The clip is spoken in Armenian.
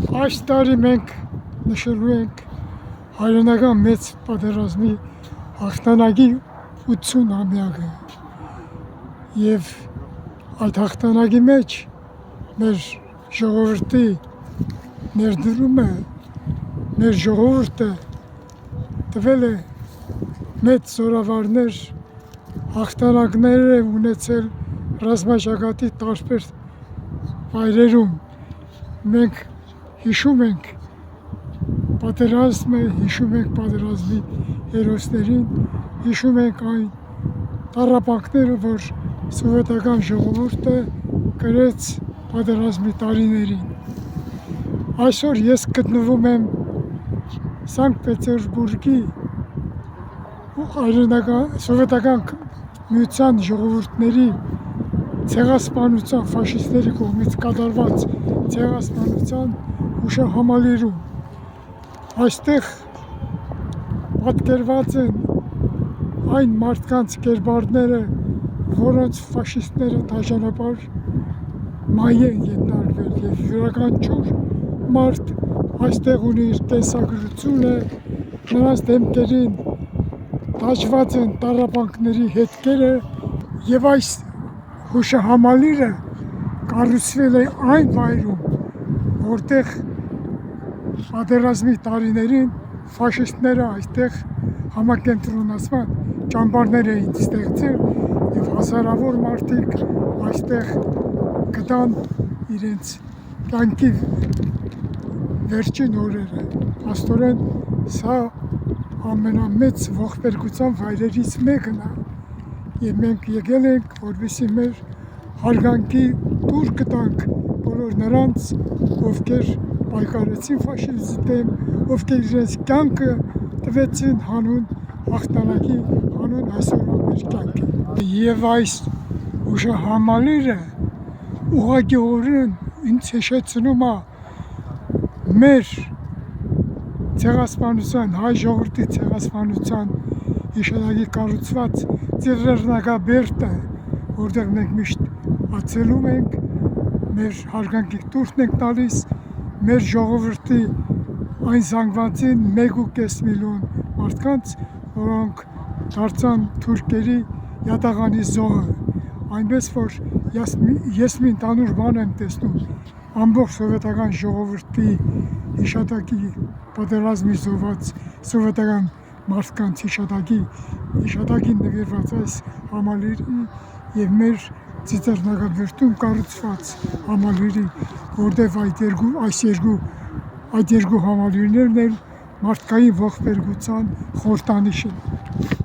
Այս տարի մենք նշելու ենք հայրենական մեծ պատերազմի հաղթանակի 80-ամյակը և այդ հաղթանակի մեջ մեր ժողովրդի ներդրումը, մեր ժողովուրդը տվել է մեծ զորավարներ, հաղթանակներ է ունեցել ռազմաճակատի տարբեր վայրերում։ Մենք հիշում ենք պատերազմը, հիշում ենք պատերազմի հերոսներին, հիշում ենք այն տառապանքները, որ սովետական ժողովուրդը կրեց պատերազմի տարիներին։ Այսօր ես գտնվում եմ Սանկտ Պետերբուրգի սովետական միության ժողովուրդների ցեղասպանության, ֆաշիստների կողմից կատարված ցեղասպանության հուշահամալիրում։ Այստեղ պատկերված են այն մարդկանց կերպարները, որոնց ֆաշիստները դաժանաբար մահ են ենթարկվել, և յուրաքանչյուր մարդ այստեղ ունի իր տեսագրությունը, նրանց դեմքերին տաճված են տառապանքների հետքերը, և այս հուշահամալիրը կառուցվել է այն վայրում, որտեղ պատերազմի տարիներին ֆաշիստները այստեղ համակենտրոնացման ճամբարներ էին ստեղծել և հազարավոր մարդիկ այստեղ գտան իրենց կյանքի վերջին օրերը։ Փաստորեն սա ամենամեծ ողբերգության վայրերից մեկն է, և մենք եկել ենք, որպեսզի մեր հարգանքի տուր գտանք բոլոր նրանց, ովքեր պայքարեցին ֆաշիզմի դեմ, ովքեր իրենց կյանքը տվեցին հանուն հաղթանակի, հանուն այսօրվա մեր կյանքի։ Եվ այս հուշահամալիրը ուղղակիորեն ինձ հիշեցնում է մեր ցեղասպանության, հայ ժողովրդի ցեղասպանության հիշատակի կառուցված Ծիռեռնակաբերդը, որտեղ մենք միշտ ացելում ենք, մեր հարգանքի տուրն ենք տալիս մեր ժողովրդի այն զանգվածին 1.5 միլիոն մարդկանց, որոնք դարձան թուրքերի յատաղանի զոհը։ Այնպես որ ես մի ընդհանուր բան եմ տեսնում ամբողջ սովետական ժողովրդի հիշատակի, պատերազմի զոհված սովետական մարդկանց հիշատակին նվիրված այս համալիրի և մեր Ծիծեռնակաբերդում կառուցված համալիրի, որտեղ այդ երկու համալիրներն էլ մարդկային ողբերգության խորհրդանիշ են։